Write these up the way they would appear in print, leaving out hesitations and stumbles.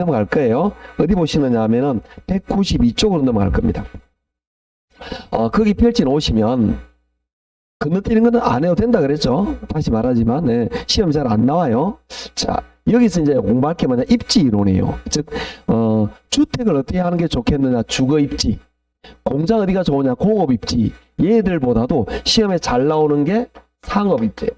넘어갈 거예요. 어디 보시느냐 하면은 192쪽으로 넘어갈 겁니다. 거기 펼쳐 놓으시면 건너뛰는 거는 안 해도 된다 그랬죠. 다시 말하지만 네, 시험 잘 안 나와요. 자, 여기서 이제 공부할 게 뭐냐, 입지 이론이에요. 즉 주택을 어떻게 하는 게 좋겠느냐, 주거 입지. 공장 어디가 좋으냐, 공업 입지. 얘들보다도 시험에 잘 나오는 게 상업 입지예요.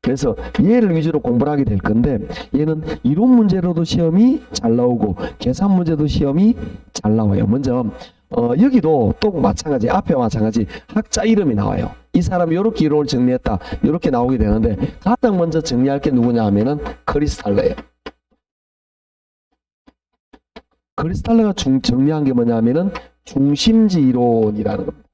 그래서 얘를 위주로 공부를 하게 될 건데, 얘는 이론 문제로도 시험이 잘 나오고 계산 문제도 시험이 잘 나와요. 먼저 여기도 또 마찬가지, 앞에와 마찬가지 학자 이름이 나와요. 이 사람이 이렇게 이론을 정리했다, 이렇게 나오게 되는데, 가장 먼저 정리할 게 누구냐 하면은 크리스탈러예요. 크리스탈러가 정리한 게 뭐냐 하면은 중심지 이론이라는 겁니다.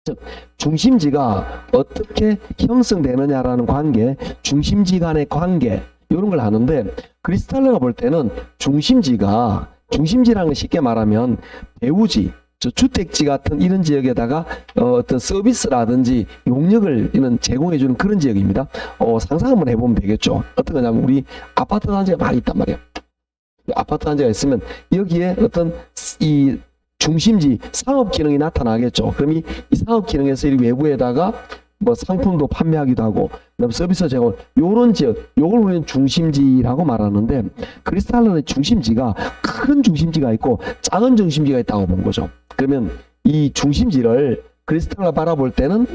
즉 중심지가 어떻게 형성되느냐라는 관계, 중심지 간의 관계, 이런 걸 하는데, 크리스탈러가 볼 때는 중심지라는 건 쉽게 말하면 배후지, 주택지 같은 이런 지역에다가 어떤 서비스라든지 용역을 이런 제공해주는 그런 지역입니다. 상상 한번 해보면 되겠죠. 어떤 거냐면 우리 아파트 단지가 많이 있단 말이에요. 아파트 단지가 있으면 여기에 어떤 이 중심지 상업 기능이 나타나겠죠. 그럼 이 상업 기능에서 이 외부에다가 뭐 상품도 판매하기도 하고, 그다음 서비스 제공, 요런 지역, 요걸 우리는 중심지라고 말하는데, 크리스탈러는 중심지가 큰 중심지가 있고 작은 중심지가 있다고 본 거죠. 그러면 이 중심지를 크리스탈러 바라볼 때는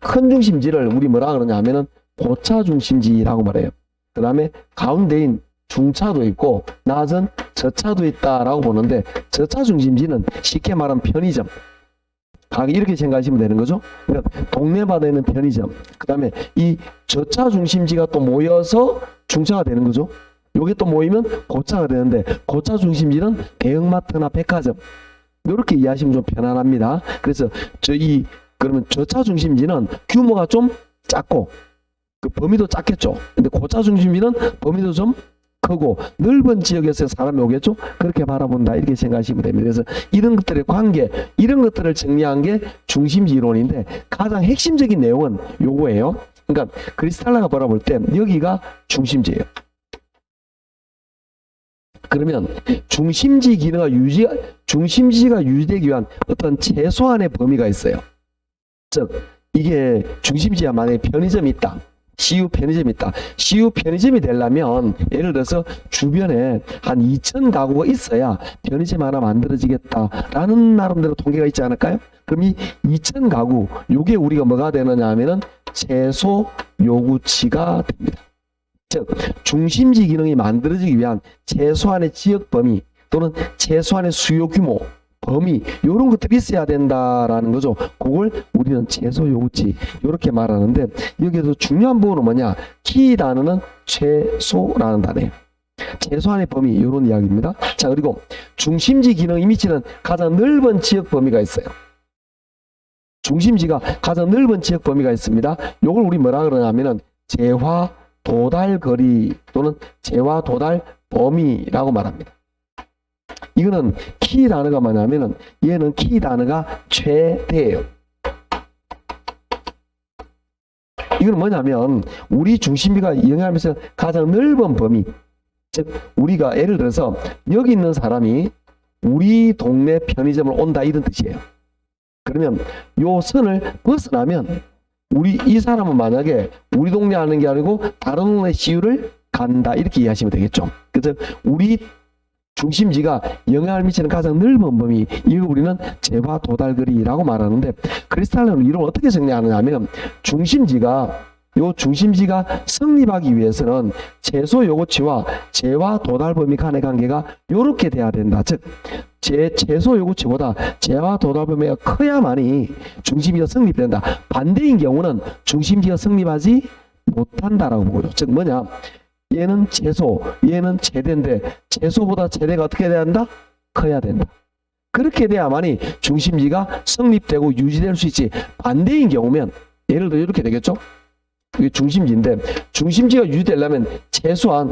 큰 중심지를 우리 뭐라 그러냐 하면은 고차 중심지라고 말해요. 그 다음에 가운데인 중차도 있고 낮은 저차도 있다라고 보는데, 저차 중심지는 쉽게 말하면 편의점, 가게, 이렇게 생각하시면 되는 거죠. 그러니까 동네마다 있는 편의점, 그 다음에 이 저차 중심지가 또 모여서 중차가 되는 거죠. 요게 또 모이면 고차가 되는데, 고차 중심지는 대형마트나 백화점, 이렇게 이해하시면 좀 편안합니다. 그래서 그러면 저차 중심지는 규모가 좀 작고 그 범위도 작겠죠. 근데 고차 중심지는 범위도 좀 크고 넓은 지역에서 사람이 오겠죠. 그렇게 바라본다, 이렇게 생각하시면 됩니다. 그래서 이런 것들의 관계, 이런 것들을 정리한 게 중심지 이론인데, 가장 핵심적인 내용은 요거예요. 그러니까 크리스탈러가 바라볼 때 여기가 중심지예요. 그러면 중심지가 유지되기 위한 어떤 최소한의 범위가 있어요. 즉 이게 중심지야, 만약에 편의점이 있다, CU 편의점이 있다. CU 편의점이 되려면 예를 들어서 주변에 한 2,000 가구가 있어야 편의점 하나 만들어지겠다라는 나름대로 통계가 있지 않을까요? 그럼 이 2,000 가구, 요게 우리가 뭐가 되느냐 하면은 최소 요구치가 됩니다. 즉 중심지 기능이 만들어지기 위한 최소한의 지역 범위 또는 최소한의 수요 규모, 범위, 이런 것들이 있어야 된다라는 거죠. 그걸 우리는 최소 요구치, 이렇게 말하는데, 여기에도 중요한 부분은 뭐냐, 키 단어는 최소라는 단어예요. 최소한의 범위, 이런 이야기입니다. 자, 그리고 중심지 기능 이미지는 가장 넓은 지역 범위가 있어요. 중심지가 가장 넓은 지역 범위가 있습니다. 이걸 우리 뭐라 그러냐면은 재화 도달 거리 또는 재화 도달 범위라고 말합니다. 이거는 키 단어가 뭐냐면은, 얘는 키 단어가 최대예요. 이거는 뭐냐면 우리 중심지가 영향하면서 가장 넓은 범위, 즉 우리가 예를 들어서 여기 있는 사람이 우리 동네 편의점을 온다, 이런 뜻이에요. 그러면 요 선을 벗어나면 이 사람은 만약에 우리 동네 하는 게 아니고 다른 동네 CU를 간다, 이렇게 이해하시면 되겠죠. 그래서 우리 중심지가 영향을 미치는 가장 넓은 범위, 이거 우리는 재화 도달거리라고 말하는데, 크리스탈러는 이걸 어떻게 정리하느냐 하면, 중심지가 성립하기 위해서는 최소 요구치와 재화 도달 범위 간의 관계가 이렇게 돼야 된다. 즉 최소 요구치보다 재화 도달 범위가 커야만이 중심지가 성립된다. 반대인 경우는 중심지가 성립하지 못한다라고 보고요. 즉 뭐냐, 얘는 최소, 얘는 최대인데 최소보다 최대가 어떻게 돼야 한다? 커야 된다. 그렇게 돼야만이 중심지가 성립되고 유지될 수 있지. 반대인 경우면 예를 들어 이렇게 되겠죠. 이게 중심지인데, 중심지가 유지되려면 최소한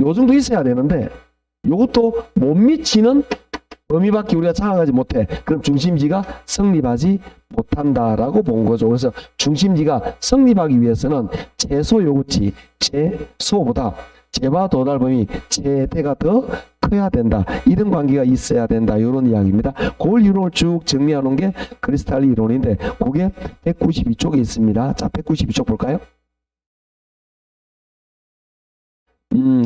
요 정도 있어야 되는데, 요것도 못 미치는 범위밖에 우리가 장악하지 못해. 그럼 중심지가 성립하지 못한다라고 본 거죠. 그래서 중심지가 성립하기 위해서는 최소 요구치, 최소보다 제와 도달 범위, 최대가 더 커야 된다. 이런 관계가 있어야 된다. 이런 이야기입니다. 그걸 이론을 쭉 정리해 놓은 게 크리스탈리 이론인데 그게 192쪽에 있습니다. 자, 192쪽 볼까요?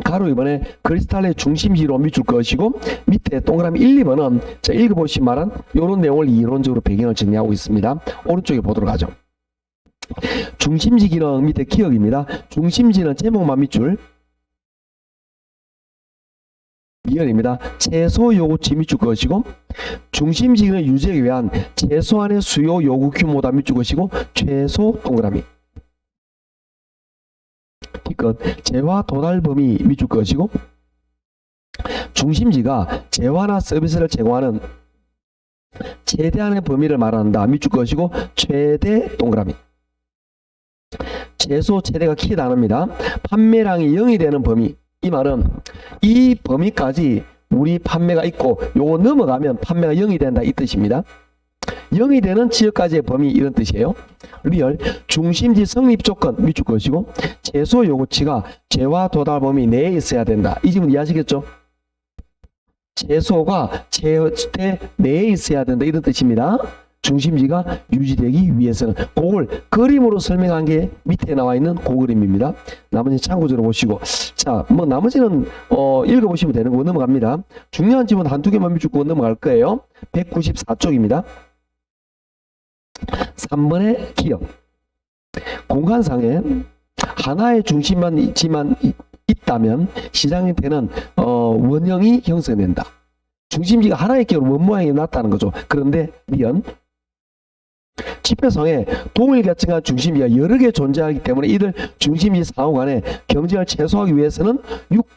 가로 2번에 크리스탈의 중심지로 밑줄 것이고 밑에 동그라미 1, 2번은 자, 읽어보신 말은 이런 내용을 이론적으로 배경을 정리하고 있습니다. 오른쪽에 보도록 하죠. 중심지 기능 밑에 기억입니다. 중심지는 제목만 밑줄 미연입니다. 최소 요구치 밑줄 것이고 중심지는 유지하기 위한 최소한의 수요 요구 규모다 밑줄 것이고 최소 동그라미 T끝 재화 도달 범위 밑줄 것이고 중심지가 재화나 서비스를 제공하는 최대한의 범위를 말한다 밑줄 것이고 최대 동그라미 최소 최대가 키 단어입니다. 판매량이 0이 되는 범위 이 말은 이 범위까지 우리 판매가 있고 요거 넘어가면 판매가 0이 된다 이 뜻입니다. 0이 되는 지역까지의 범위 이런 뜻이에요. 리얼 중심지 성립 조건 밑줄 것이고 최소 요구치가 재화 도달 범위 내에 있어야 된다. 이 질문 이해하시겠죠? 최소가 최대 내에 있어야 된다 이런 뜻입니다. 중심지가 유지되기 위해서는 그걸 그림으로 설명한 게 밑에 나와 있는 그 그림입니다. 나머지 참고적으로 보시고 자, 뭐 나머지는 읽어보시면 되는 거 넘어갑니다. 중요한 질문 한두 개만 밑줄 넘어갈 거예요. 194쪽입니다. 3번의 기억 공간상에 하나의 중심만 있다면 시장 형태는 원형이 형성된다. 중심지가 하나의 경우 원 모양이 났다는 거죠. 그런데 미연 지표상에 동일결정한 중심지가 여러 개 존재하기 때문에 이들 중심지 상호 간의 경쟁을 최소화하기 위해서는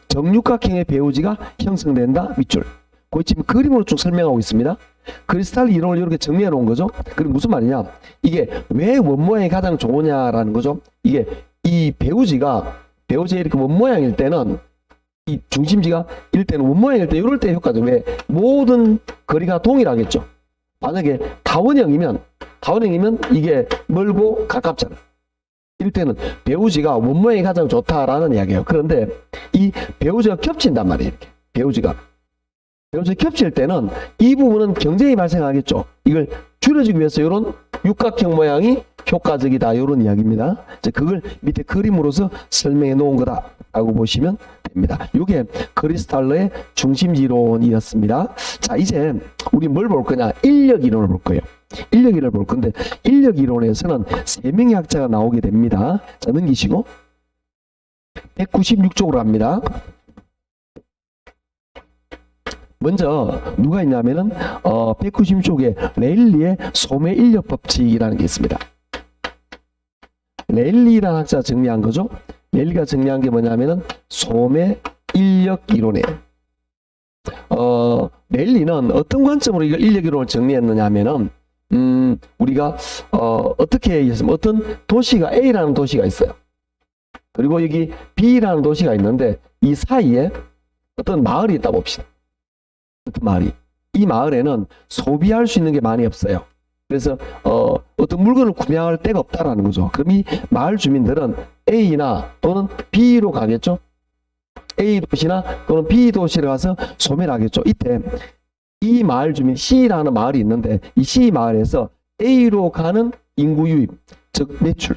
정육각형의 배우지가 형성된다 밑줄. 그 지금 그림으로 쭉 설명하고 있습니다. 크리스탈 이론을 이렇게 정리해 놓은 거죠. 그럼 무슨 말이냐? 이게 왜 원모양이 가장 좋으냐라는 거죠. 이게 이 배우지가 이렇게 원모양일 때는 이 중심지가 이럴 때는 원모양일 때 이럴 때 효과죠. 왜? 모든 거리가 동일하겠죠. 만약에 다원형이면 이게 멀고 가깝잖아. 이럴 때는 배우지가 원모양이 가장 좋다라는 이야기예요. 그런데 이 배우지가 겹친단 말이에요. 이렇게 배우지가 겹칠 때는 이 부분은 경쟁이 발생하겠죠. 이걸 줄여주기 위해서 이런 육각형 모양이 효과적이다. 이런 이야기입니다. 그걸 밑에 그림으로서 설명해 놓은 거다라고 보시면 됩니다. 이게 크리스탈러의 중심지론이었습니다. 자, 이제 우리 뭘 볼 거냐? 인력 이론을 볼 거예요. 인력 이론을 볼 건데 인력 이론에서는 3명의 학자가 나오게 됩니다. 자, 넘기시고 196쪽으로 합니다. 먼저 누가 있냐면은 196쪽에 레일리의 소매 인력 법칙이라는 게 있습니다. 레일리라는 학자가 정리한 거죠. 레일리가 정리한 게 뭐냐면은 소매 인력 이론이에요. 레일리는 어떤 관점으로 이걸 인력 이론을 정리했느냐 하면은 우리가 어떻게 얘기했으면 어떤 도시가 A라는 도시가 있어요. 그리고 여기 B라는 도시가 있는데 이 사이에 어떤 마을이 있다 봅시다. 어떤 마을이. 이 마을에는 소비할 수 있는 게 많이 없어요. 그래서 어떤 물건을 구매할 데가 없다라는 거죠. 그럼 이 마을 주민들은 A나 또는 B로 가겠죠. A 도시나 또는 B 도시를 가서 소매를 하겠죠. 이때 이 마을 주민 C라는 마을이 있는데 이 C 마을에서 A로 가는 인구 유입, 즉 매출,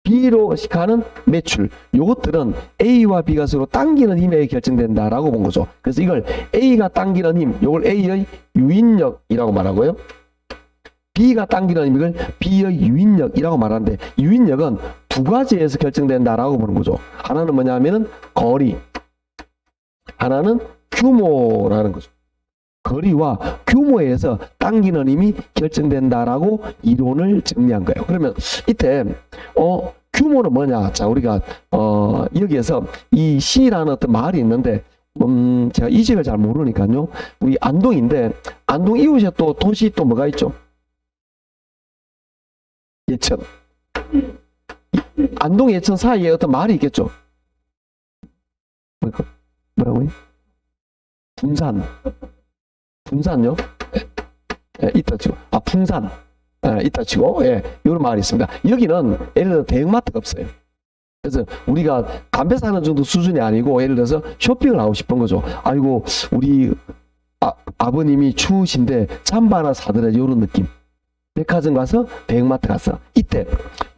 B로 가는 매출, 요것들은 A와 B가 서로 당기는 힘에 결정된다라고 본 거죠. 그래서 이걸 A가 당기는 힘, 요걸 A의 유인력이라고 말하고요. B가 당기는 힘을 B의 유인력이라고 말하는데 유인력은 두 가지에서 결정된다라고 보는 거죠. 하나는 뭐냐면은 거리, 하나는 규모라는 거죠. 거리와 규모에서 당기는 힘이 결정된다라고 이론을 정리한 거예요. 그러면 이때 규모는 뭐냐? 자, 우리가 여기에서 이 C라는 어떤 마을이 있는데 제가 이 지역을 잘 모르니까요. 우리 안동인데 안동 이웃에 또 도시 또 뭐가 있죠? 예천. 안동 예천 사이에 어떤 마을이 있겠죠? 뭐라고요? 군산. 분산요. 이따 치고 풍산 이따 치고 이런 마을이 있습니다. 여기는 예를 들어 대형마트가 없어요. 그래서 우리가 담배 사는 정도 수준이 아니고 예를 들어서 쇼핑을 하고 싶은 거죠. 아이고 우리 아버님이 추우신데 잠바 하나 사드려야지 이런 느낌. 백화점 가서 대형마트 가서 이때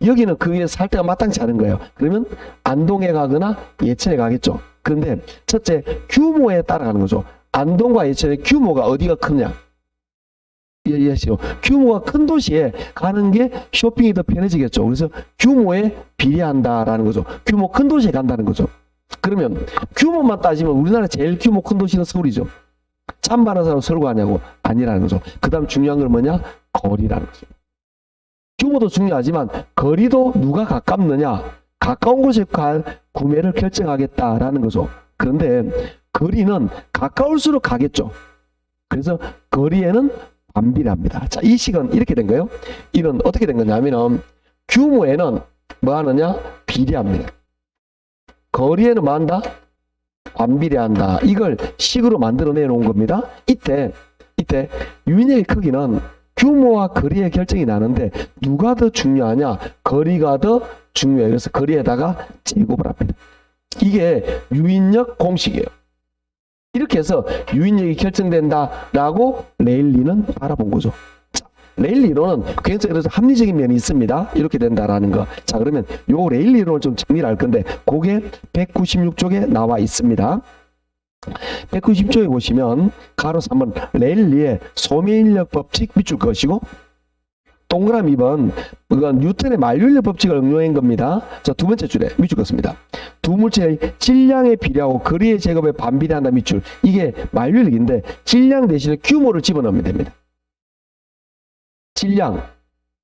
여기는 그 위에 살 데가 마땅치 않은 거예요. 그러면 안동에 가거나 예천에 가겠죠. 그런데 첫째 규모에 따라가는 거죠. 안동과 예천의 규모가 어디가 크냐? 이해하시죠? 규모가 큰 도시에 가는 게 쇼핑이 더 편해지겠죠. 그래서 규모에 비례한다라는 거죠. 규모 큰 도시에 간다는 거죠. 그러면 규모만 따지면 우리나라 제일 규모 큰 도시는 서울이죠. 잠바는 사람 서울 가냐고? 아니라는 거죠. 그 다음 중요한 건 뭐냐? 거리라는 거죠. 규모도 중요하지만 거리도 누가 가깝느냐? 가까운 곳에 갈 구매를 결정하겠다라는 거죠. 그런데 거리는 가까울수록 가겠죠. 그래서 거리에는 반비례합니다. 자, 이 식은 이렇게 된 거예요. 이는 어떻게 된 거냐면은 규모에는 뭐 하느냐? 비례합니다. 거리에는 뭐 한다? 반비례한다. 이걸 식으로 만들어내 놓은 겁니다. 이때 유인력의 크기는 규모와 거리의 결정이 나는데 누가 더 중요하냐? 거리가 더 중요해요. 그래서 거리에다가 제곱을 합니다. 이게 유인력 공식이에요. 이렇게 해서 유인력이 결정된다라고 레일리는 바라본 거죠. 자, 레일리론은 굉장히 그래서 합리적인 면이 있습니다. 이렇게 된다라는 거. 자, 그러면 요 레일리론을 좀 정리를 할 건데 그게 196쪽에 나와 있습니다. 190쪽에 보시면 가로서 한번 레일리의 소매인력 법칙 밑줄 것이고 동그라미 2번 그건 뉴턴의 만류인력 법칙을 응용한 겁니다. 자, 두 번째 줄에 밑줄 긋습니다. 두 물체의 질량에 비례하고 거리의 제곱에 반비례한다 밑줄. 이게 만류인력인데 질량 대신에 규모를 집어넣으면 됩니다. 질량,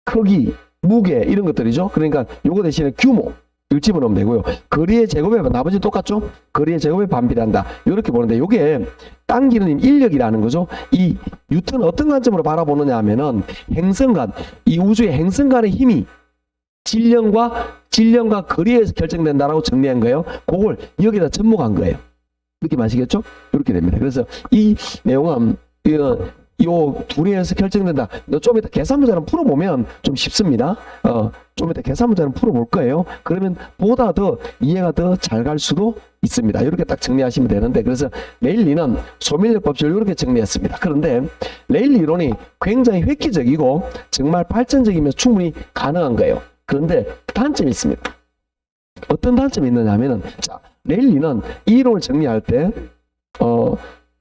크기, 무게 이런 것들이죠. 그러니까 요거 대신에 규모 이걸 집어넣으면 되고요. 거리의 제곱에 나머지 똑같죠? 거리의 제곱에 반비례한다. 이렇게 보는데 요게 당기는 인력이라는 거죠. 이 뉴턴은 어떤 관점으로 바라보느냐 하면은 행성간, 이 우주의 행성간의 힘이 질량과 거리에서 결정된다라고 정리한 거예요. 그걸 여기다 접목한 거예요. 느낌 아시겠죠? 이렇게 됩니다. 그래서 이 내용은 요 둘에서 결정된다. 좀 이따 계산 문제는 풀어보면 좀 쉽습니다. 좀 이따 계산 문제는 풀어볼 거예요. 그러면 보다 더 이해가 더 잘 갈 수도 있습니다. 이렇게 딱 정리하시면 되는데, 그래서 레일리는 소멸력 법칙을 이렇게 정리했습니다. 그런데 레일리 이론이 굉장히 획기적이고 정말 발전적이면서 충분히 가능한 거예요. 그런데 단점이 있습니다. 어떤 단점이 있느냐 하면은, 자, 레일리는 이 이론을 정리할 때,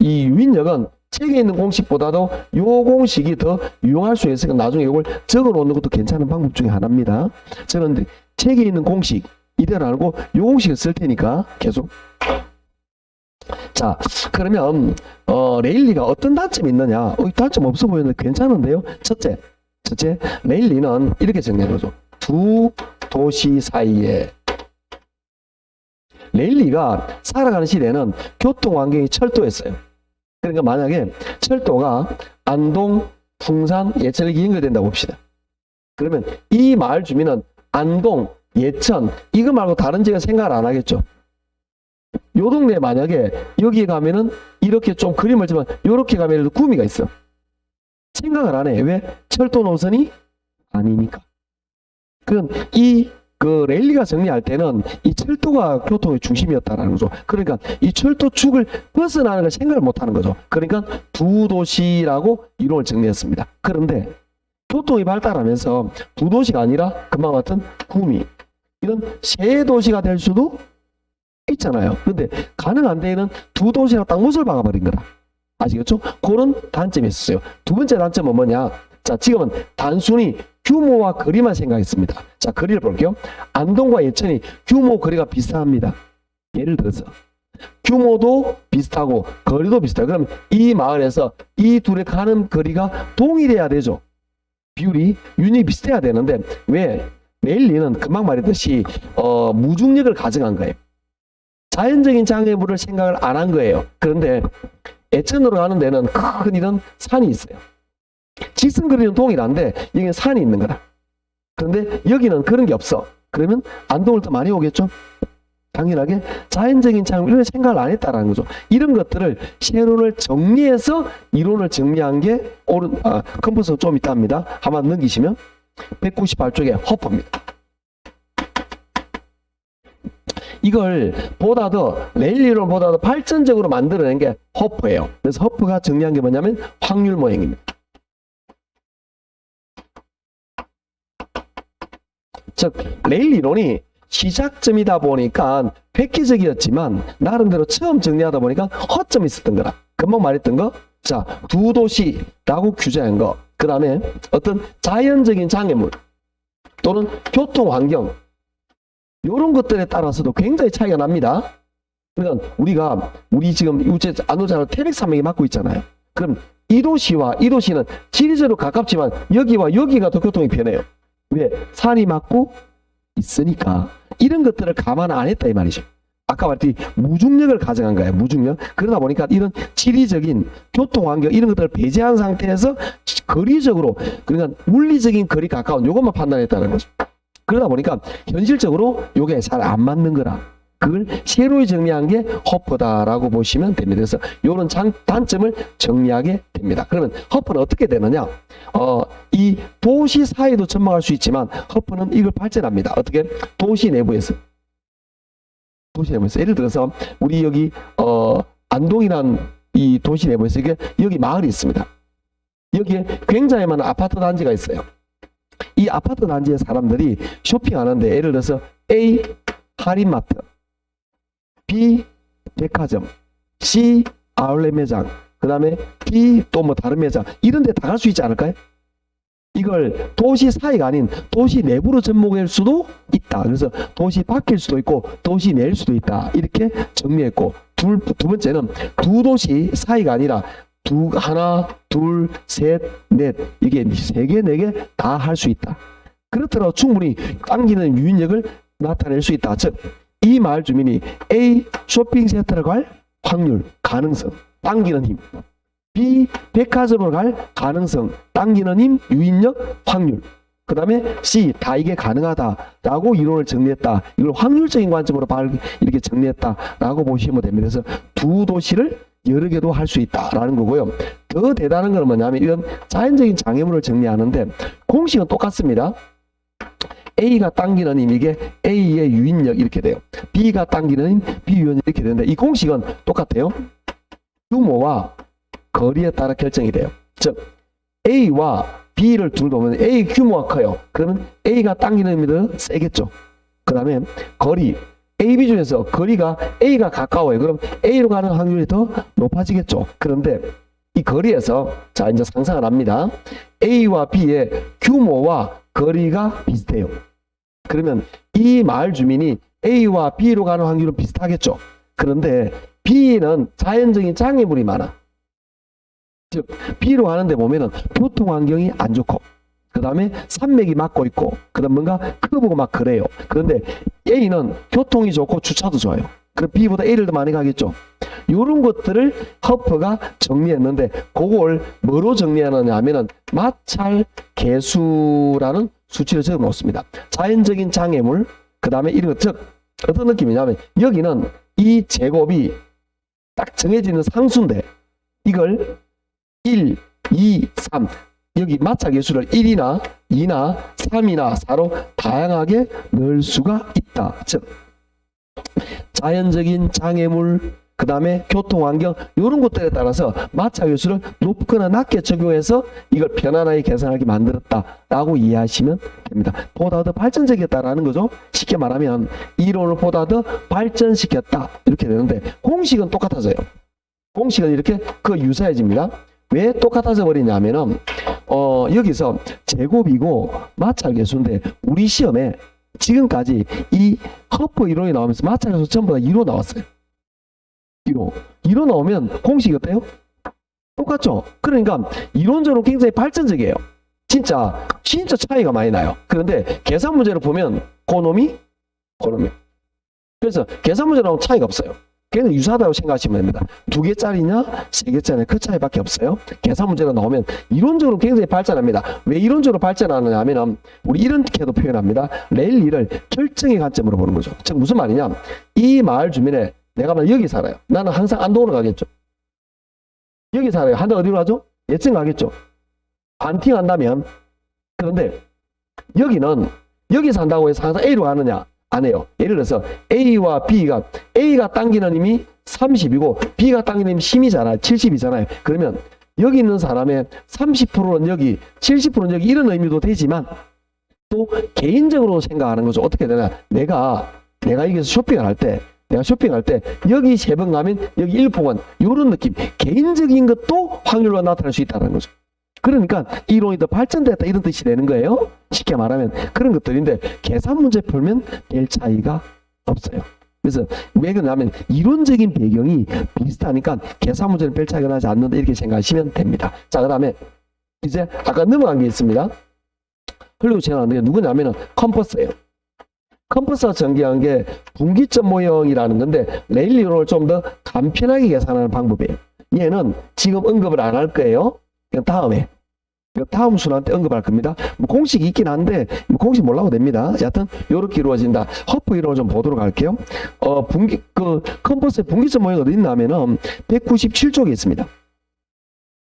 이 유인력은 책에 있는 공식보다도 요 공식이 더 유용할 수 있으니까 나중에 이걸 적어 놓는 것도 괜찮은 방법 중에 하나입니다. 저는 책에 있는 공식 이대로 알고 요 공식을 쓸 테니까 계속. 자, 그러면 레일리가 어떤 단점이 있느냐? 단점 없어 보이는데 괜찮은데요? 첫째, 레일리는 이렇게 정리해 보죠. 두 도시 사이에 레일리가 살아가는 시대는 교통 환경이 철도였어요. 그러니까 만약에 철도가 안동, 풍산, 예천에 연결된다고 봅시다. 그러면 이 마을 주민은 안동, 예천 이거 말고 다른 지역 생각을 안 하겠죠. 요 동네에 만약에 여기에 가면은 이렇게 좀 그림을 지만 요렇게 가면 구미가 있어. 생각을 안 해. 왜? 철도 노선이 아니니까. 그럼 그 레일리가 정리할 때는 이 철도가 교통의 중심이었다라는 거죠. 그러니까 이 철도 축을 벗어나는 걸 생각을 못 하는 거죠. 그러니까 두 도시라고 이론을 정리했습니다. 그런데 교통이 발달하면서 두 도시가 아니라 금방 같은 구미 이런 세 도시가 될 수도 있잖아요. 근데 가능한 데에는 두 도시랑 딱 못을 박아버린 거다. 아시겠죠? 그런 단점이 있었어요. 두 번째 단점은 뭐냐? 자, 지금은 단순히 규모와 거리만 생각했습니다. 자, 거리를 볼게요. 안동과 예천이 규모, 거리가 비슷합니다. 예를 들어서 규모도 비슷하고 거리도 비슷해요. 그럼 이 마을에서 이 둘의 가는 거리가 동일해야 되죠. 비율이 유닛이 비슷해야 되는데 왜? 레일리는 금방 말했듯이 무중력을 가정한 거예요. 자연적인 장애물을 생각을 안 한 거예요. 그런데 예천으로 가는 데는 큰 이런 산이 있어요. 직선거리는 동일한데 여기는 산이 있는 거다. 그런데 여기는 그런 게 없어. 그러면 안동을 더 많이 오겠죠? 당연하게 자연적인 장애물 이런 생각을 안 했다라는 거죠. 이런 것들을 세론을 정리해서 이론을 정리한 게 컴퍼스가 좀 있다 합니다. 한번 넘기시면 198쪽에 허퍼입니다. 이걸 보다 더 레일 이론보다 더 발전적으로 만들어낸 게 허퍼예요. 그래서 허퍼가 정리한 게 뭐냐면 확률 모형입니다. 즉 레일 이론이 시작점이다 보니까 획기적이었지만 나름대로 처음 정리하다 보니까 허점이 있었던 거라. 금방 말했던 거. 자, 두 도시라고 규제한 거. 그 다음에 어떤 자연적인 장애물 또는 교통 환경 이런 것들에 따라서도 굉장히 차이가 납니다. 그러니까 우리 지금 우체 안도자로 태백산맥이 막고 있잖아요. 그럼 이 도시와 이 도시는 지리적으로 가깝지만 여기와 여기가 더 교통이 편해요. 왜? 산이 막고 있으니까. 이런 것들을 감안 안 했다 이 말이죠. 아까 말했듯이 무중력을 가정한 거예요. 무중력. 그러다 보니까 이런 지리적인 교통 환경 이런 것들을 배제한 상태에서 거리적으로 그러니까 물리적인 거리 가까운 요것만 판단했다는 거죠. 그러다 보니까 현실적으로 요게 잘 안 맞는 거라. 그걸 새로 정리한 게 허퍼다라고 보시면 됩니다. 그래서 요런 단점을 정리하게 됩니다. 그러면 허퍼는 어떻게 되느냐? 이 도시 사이도 전망할 수 있지만 허퍼는 이걸 발전합니다. 어떻게? 도시 내부에서. 예를 들어서 우리 여기 안동이란 이 도시 내부에서 여기 마을이 있습니다. 여기에 굉장히 많은 아파트 단지가 있어요. 이 아파트 단지의 사람들이 쇼핑하는데 예를 들어서 A 할인마트, B 백화점, C 아울렛 매장, 그 다음에 D 또 뭐 다른 매장 이런 데 다 갈 수 있지 않을까요? 이걸 도시 사이가 아닌 도시 내부로 접목할 수도 있다. 그래서 도시 밖일 수도 있고 도시 내일 수도 있다. 이렇게 정리했고 두 번째는 두 도시 사이가 아니라 하나, 둘, 셋, 넷 이게 세 개, 네 개 다 할 수 있다. 그렇더라도 충분히 당기는 유인력을 나타낼 수 있다. 즉 이 마을 주민이 A 쇼핑센터를 갈 확률, 가능성, 당기는 힘, B 백화점을 갈 가능성, 당기는 힘, 유인력, 확률, 그 다음에 C 다 이게 가능하다라고 이론을 정리했다. 이걸 확률적인 관점으로 이렇게 정리했다라고 보시면 됩니다. 그래서 두 도시를 여러 개도 할 수 있다라는 거고요. 더 대단한 건 뭐냐면 이런 자연적인 장애물을 정리하는데 공식은 똑같습니다. A가 당기는 힘 이게 A의 유인력 이렇게 돼요. B가 당기는 힘 B 유인력 이렇게 되는데 이 공식은 똑같아요. 규모와 거리에 따라 결정이 돼요. 즉 A와 B를 둘 보면 A 규모가 커요. 그러면 A가 당기는 힘이 더 세겠죠. 그 다음에 거리 A, B 중에서 거리가 A가 가까워요. 그럼 A로 가는 확률이 더 높아지겠죠. 그런데 이 거리에서 자 이제 상상을 합니다. A와 B의 규모와 거리가 비슷해요. 그러면 이 마을 주민이 A와 B로 가는 확률은 비슷하겠죠. 그런데 B는 자연적인 장애물이 많아. 즉 B로 가는데 보면은 교통 환경이 안 좋고 그 다음에 산맥이 막고 있고 그 다음 뭔가 커브고 막 그래요. 그런데 A는 교통이 좋고 주차도 좋아요. 그럼 B보다 A를 더 많이 가겠죠. 이런 것들을 허퍼가 정리했는데 그걸 뭐로 정리하느냐 하면은 마찰 계수라는 수치를 적어 놓습니다. 자연적인 장애물 그 다음에 이런 것 즉 어떤 느낌이냐면 여기는 이 제곱이 딱 정해지는 상수인데 이걸 1, 2, 3 여기 마찰 계수를 1이나 2나 3이나 4로 다양하게 넣을 수가 있다. 즉 자연적인 장애물 그 다음에 교통환경 이런 것들에 따라서 마찰 계수를 높거나 낮게 적용해서 이걸 편안하게 계산하게 만들었다라고 이해하시면 됩니다. 보다 더 발전적이었다라는 거죠. 쉽게 말하면 이론을 보다 더 발전시켰다 이렇게 되는데 공식은 똑같아져요. 공식은 이렇게 유사해집니다. 왜 똑같아져 버리냐면은 여기서 제곱이고 마찰 계수인데 우리 시험에 지금까지 이 허퍼 이론이 나오면서 마찰 계수 전부 다 2로 나왔어요. 2로 나오면 공식이 어때요? 똑같죠? 그러니까 이론적으로 굉장히 발전적이에요. 진짜 차이가 많이 나요. 그런데 계산 문제를 보면 고놈이 그래서 계산 문제 나오면 차이가 없어요. 걔는 유사하다고 생각하시면 됩니다. 2개짜리냐 3개짜리냐 그 차이밖에 없어요. 계산 문제가 나오면 이론적으로 굉장히 발전합니다. 왜 이론적으로 발전하느냐 하면 우리 이렇게도 표현합니다. 레일 2를 결정의 관점으로 보는 거죠. 즉 무슨 말이냐, 이 마을 주민에 내가 만약 여기 살아요. 나는 항상 안동으로 가겠죠. 여기 살아요. 한달 어디로 가죠? 예천 가겠죠. 반팅 한다면. 그런데 여기는 여기 산다고 해서 항상 A로 가느냐? 안 해요. 예를 들어서 A와 A가 당기는 힘이 30이고 B가 당기는 힘이 10이잖아요. 70이잖아요. 그러면 여기 있는 사람의 30%는 여기, 70%는 여기 이런 의미도 되지만 또 개인적으로 생각하는 거죠. 어떻게 되냐? 내가 여기서 쇼핑을 할 때 여기 3번 가면 여기 1포건 이런 느낌, 개인적인 것도 확률로 나타날 수 있다는 거죠. 그러니까 이론이 더 발전됐다 이런 뜻이 되는 거예요. 쉽게 말하면 그런 것들인데 계산 문제 풀면 별 차이가 없어요. 그래서 왜 그러냐면 이론적인 배경이 비슷하니까 계산 문제는 별 차이가 나지 않는다 이렇게 생각하시면 됩니다. 자, 그 다음에 이제 아까 넘어간 게 있습니다. 흘리고 지나가는 게 누구냐면은 컴퍼스예요. 컴퍼스가 전개한 게 분기점 모형이라는 건데 레일 이론을 좀 더 간편하게 계산하는 방법이에요. 얘는 지금 언급을 안 할 거예요. 그냥 다음 순환 때 언급할 겁니다. 뭐 공식이 있긴 한데 뭐 공식 몰라도 됩니다. 여하튼 이렇게 이루어진다. 허프 이론을 좀 보도록 할게요. 컴퍼스의 분기점 모형이 어디 있냐면은 197쪽에 있습니다.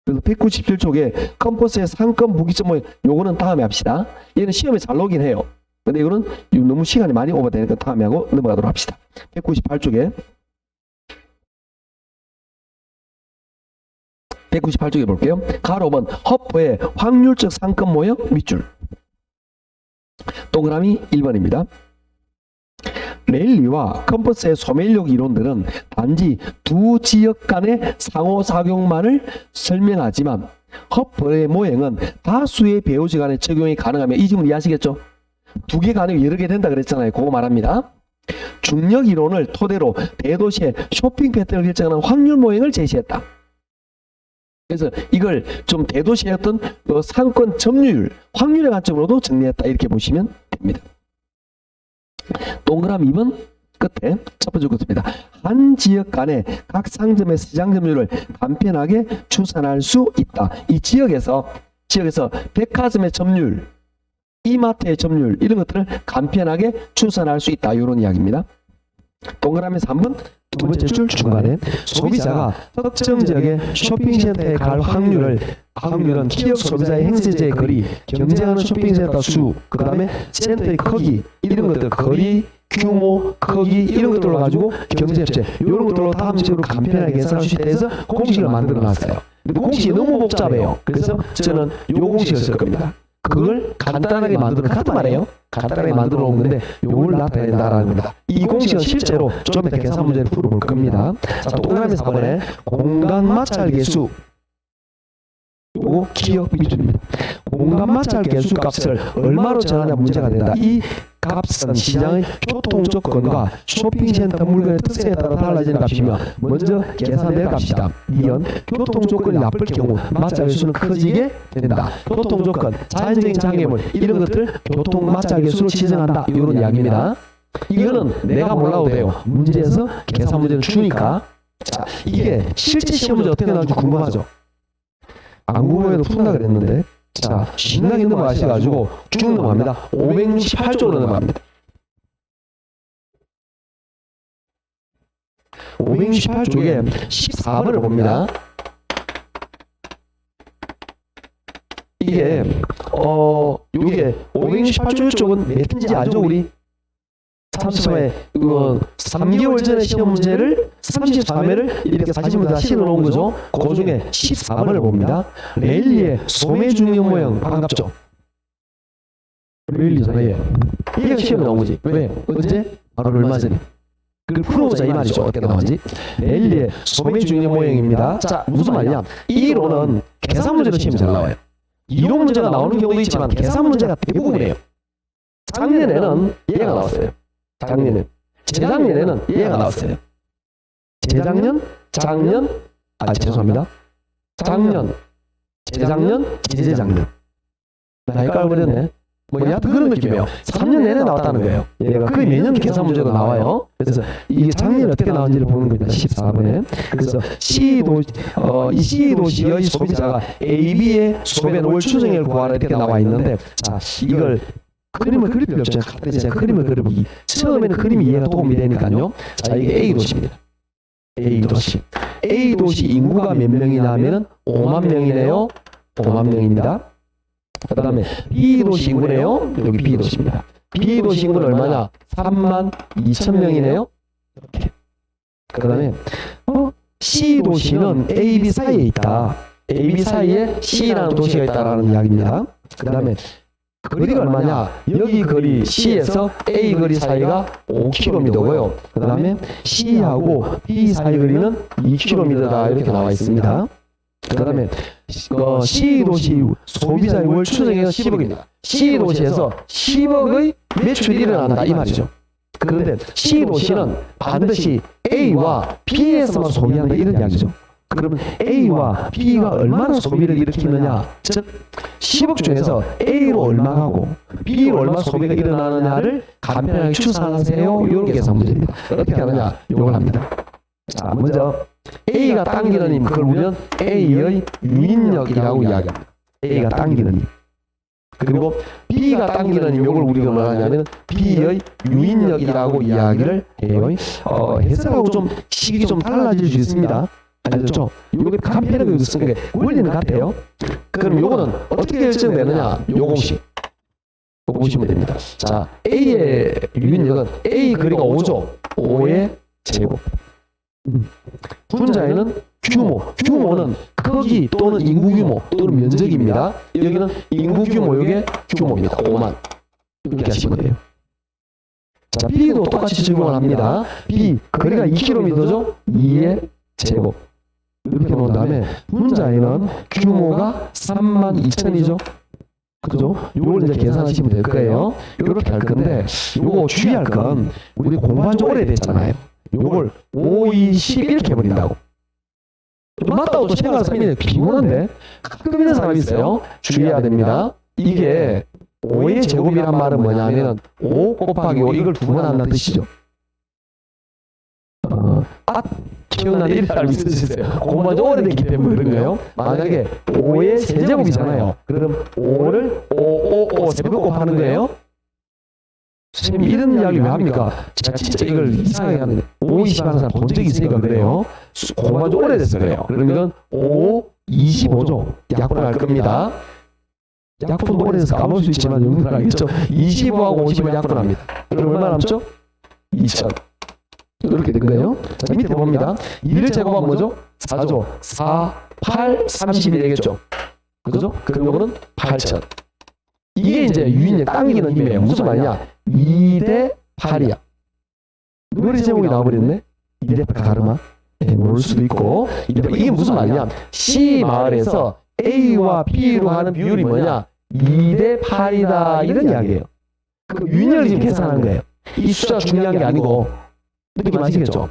그래서 197쪽에 컴퍼스의 상권 분기점 모형, 요거는 다음에 합시다. 얘는 시험에 잘 나오긴 해요. 근데 이거는 너무 시간이 많이 오버되니까 다음에 하고 넘어가도록 합시다. 198쪽에 198쪽에 볼게요. 가로 5번 허프의 확률적 상권 모형 밑줄. 동그라미 1번입니다. 레일리와 컴퍼스의 소멸력 이론들은 단지 두 지역 간의 상호작용만을 설명하지만 허프의 모형은 다수의 배우지 간의 적용이 가능하며, 이 질문 이해하시겠죠? 2개가 아니고 여러 개 된다 그랬잖아요. 그거 말합니다. 중력 이론을 토대로 대도시의 쇼핑 패턴을 결정하는 확률 모형을 제시했다. 그래서 이걸 좀 대도시의 어떤 상권 점유율, 확률의 관점으로도 정리했다 이렇게 보시면 됩니다. 동그라미 2번 끝에 첫 번째 것입니다. 한 지역 간의 각 상점의 시장 점유율을 간편하게 추산할 수 있다. 이 지역에서 백화점의 점유율, 이마트의 점유율 이런 것들을 간편하게 추산할 수 있다. 이런 이야기입니다. 동그라미 3번 두 번째 줄 중간에 소비자가 특정 지역의 쇼핑센터에 갈 확률은 기업 소비자의 행세지의 거리, 경쟁하는 쇼핑센터 수, 그 다음에 센터의 크기 이런 것들, 거리, 규모, 크기 이런 것들로 가지고 경제협체 이런 것들로 다음식으로 간편하게 계산할 수 있다 해서 공식을 만들어 놨어요. 근데 공식이 너무 복잡해요. 그래서 저는 요 공식을 쓸 겁니다. 그걸 간단하게 만들어, 같은 말이에요. 간단하게 만들어 놓은 건데 요걸 나타낸다라는 겁니다. 이 공식은 실제로 좀 이따 계산 문제를 풀어볼 겁니다. 자, 동그라미 4번에 공간 마찰 계수, 요거 기억 비준입니다. 공간 마찰 계수 값을 얼마로 정하냐 문제가 된다. 이 값은 시장의 교통 조건과 쇼핑센터 물건의 특성에 따라 달라지는 값이며 먼저 계산될 값이다. 2번 교통 조건이 나쁠 경우 마찰 계수는 커지게 된다. 교통 조건, 자연적인 장애물 이런 것들 교통 마찰 계수로 지정한다. 이런 이야기입니다. 이거는 내가 몰라도 돼요. 문제에서 계산 문제를 주니까. 자, 이게 실제 시험 문제 어떻게 나올지 궁금하죠? 안 궁금해도 푼다 그랬는데, 자, 신나게 넘어가셔가지고 쭉 넘어갑니다. 568쪽으로 넘어갑니다. 568쪽에 14번을 봅니다. 이게 요게 568쪽 쪽은 몇 인지 알죠 우리? 30회 3개월 전에 시험 문제를 34회를 이렇게 40분 다 실어 놓은 거죠. 그 중에 14번을 봅니다. 레일리의 소매 중력 모형 반갑죠? 레일리잖아요. 얘가 시험에 나온 거지. 왜? 언제? 바로 얼마 전에. 그걸 풀어보자 이 말이죠. 어떻게 나왔지? 레일리의 소매 중력 모형입니다. 자, 무슨 말이냐? 이 이론은 계산 문제로 시험에 잘 나와요. 이론 문제가 나오는 경우도 있지만 계산 문제가 대부분이에요. 작년에는 얘가 나왔어요. 재작년에는 얘가 나왔어요. 재작년, 재작년, 재작년. 나 헷갈려버렸네. 뭐냐 그런 느낌이에요. 3년 내내 나왔다는 거예요. 얘가 거의 매년 계산 문제도 나와요. 그래서 이게 작년에 어떻게 나온지를 보는 겁니다. 14번에. 그래서 이 C 도시의 소비자가 A, B의 소비한 월 추정액을 구하라 이렇게 나와 있는데, 자 이걸 그림을 그릴 필요 없죠. 갖다 제가 그림을 그려보기. 처음에는 그림이 이해가 도움이 되니까요. 자 이게 A 도시입니다. A 도시. A 도시 인구가 몇 명이냐 하면은 5만 명이네요. 5만 명입니다. 그 다음에 B 도시 인구네요. 여기 B 도시입니다. B 도시 인구는 얼마냐? 3만 2천 명이네요. 이렇게. 그 다음에 C 도시는 A, B 사이에 있다. A, B 사이에 C라는 도시가 있다라는 이야기입니다. 그 다음에 거리가 얼마냐? 여기 거리 C에서 A 거리 사이가 5km고요. 그 다음에 C하고 B 사이 거리는 2km다 이렇게 나와 있습니다. 그 다음에 C 도시 소비자의 월 추정액은 10억입니다. C 도시에서 10억의 매출이 일어난다 이 말이죠. 그런데 C 도시는 반드시 A와 B에서만 소비한다 이런 이야기죠. 그러면 A와 B가 얼마나 소비를 일으키느냐, 즉 10억 중에서 A로 얼마 가고 B로 얼마 소비가 일어나느냐를 간편하게 추산하세요. 이런 계산 문제입니다. 어떻게 하느냐, 이걸 합니다. 자, 먼저 A가 당기는 힘, 그걸 우리는 A의 유인력이라고 이야기합니다. A가 당기는 힘. 그리고 B가 당기는 힘, 이걸 우리가 뭐라 하냐면 B의 유인력이라고 이야기를 해요. 해석하고 좀 식이 좀 달라질 수 있습니다. 알겠죠? 요게 간편하게 여기 쓰는 게 원리는 같아요. 그럼 요거는 어떻게 결정되느냐? 요 공식. 요거 보시면 됩니다. 자, A의 유인력은 A 거리가 5죠. 5의 제곱. 분자에는 규모. 규모는 크기 또는 인구 규모 또는 면적입니다. 여기는 인구 규모, 요게 규모입니다. 5만. 이렇게 하시면 돼요. 자, B도 똑같이 적용을 합니다. B 거리가 2km죠. 2의 제곱. 이렇게 놓은 다음에 분자에는 규모가 32,000이죠. 그죠? 요걸 이제 계산하시면 될 거예요. 요렇게 할 건데, 요거 주의할 건 우리 공부한 지 오래됐잖아요. 요걸 5, 2, 10 이렇게 해버린다고. 맞다고 또 생각하는 사람이 비문한데 가끔 있는 사람이 있어요. 주의해야 됩니다. 이게 5의 제곱이란 말은 뭐냐면 5 곱하기 5 이걸 두 번 한다는 뜻이죠. 기억나는 이런 사람 있으세요? 공부한 지 오래됐기 때문에 그런 거예요. 만약에 5의 세제곱이잖아요. 그럼 5를 5 세번 곱하는 거예요. 선생님이 이런 이야기 왜 합니까? 제가 진짜 이걸 이상하게 하는 5, 20 하는 사람 본 적이 있으니까 그래요. 공부한 지 오래돼서 그래요. 그러면 5, 25죠. 약분을 할 겁니다. 약분도 오래돼서 까먹을 수 있지만 여러분들 알겠죠? 25하고 50을 약분합니다. 그럼 얼마 남죠? 2000. 이렇게 된 거예요. 자, 밑에 봅니다. 2를 제곱하면 뭐죠? 4죠. 4, 8, 30이 되겠죠. 그죠? 그럼 이거는 8000. 이게 이제 유인력 당기는 힘이에요. 무슨 말이냐? 2대 8이야. 누구리 제목이 나와버렸네? 2대 8 가르마? 모를 수도 있고. 이게 무슨 말이냐? C 마을에서 A와 B로 하는 비율이 뭐냐? 2대 8이다. 이런 이야기예요. 그 유인력을 지금 계산하는 거예요. 이 숫자가 중요한 게 아니고. 느낌 아시겠죠?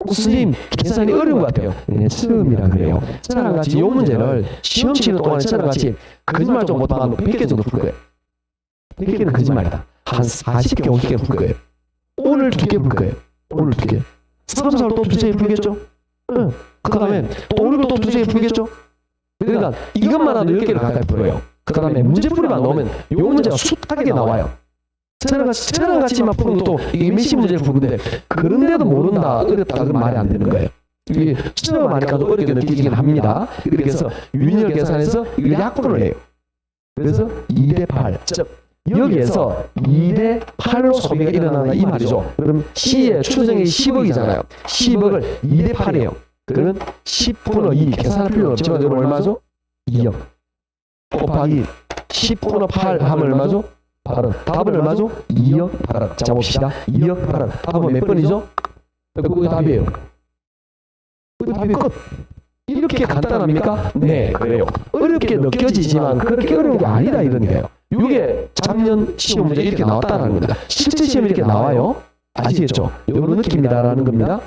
선생님 계산이 어려운 것 같아요. 네, 처음이라 그래요. 저랑 같이 이 문제를 시험 치는 동안에 저랑 같이 거짓말 좀 못하면 100개 정도 풀 거예요. 100개는 거짓말이다. 한 40개, 50개 풀 거예요. 오늘 2개 풀 거예요. 오늘 2개. 3, 4를 또 2개 풀겠죠? 응. 그 다음에 또 오늘 또 2개 풀겠죠? 그러니까 이것만 하도 10개를 가까이 풀어요. 그 다음에 문제풀이만 넣으면 이 문제가 숱하게 나와요. 저랑 같이만 푸는 것도 이게 몇십 문제를 푸는데 그런데도 모른다, 어렵다 그건 말이 안 되는 거예요. 이게 처음 하니까도 어렵게 느끼긴 합니다. 그래서 유인력 계산해서 이걸 약분을 해요. 그래서 2대 8. 즉 여기에서 2대 8로 소비가 일어나는 이 말이죠. 그럼 C의 추정액이 10억이잖아요. 10억을 2대 8이에요. 그러면 10분의 2 계산할 필요는 없지만 이건 얼마죠? 2억 곱하기 10분의 8 하면 얼마죠? 8원. 답은 얼마죠? 2억 8원. 자 봅시다. 2억 8원. 답은 몇 번이죠? 그게 답이에요. 그 답이 끝. 이렇게 간단합니까? 네, 그래요. 어렵게 느껴지지만 그렇게 어려운 게 아니다 이런 거예요. 이게 작년 시험 문제 이렇게 나왔다는 겁니다. 실제 시험이 이렇게 나와요. 아시겠죠? 이런 느낌이다라는 겁니다.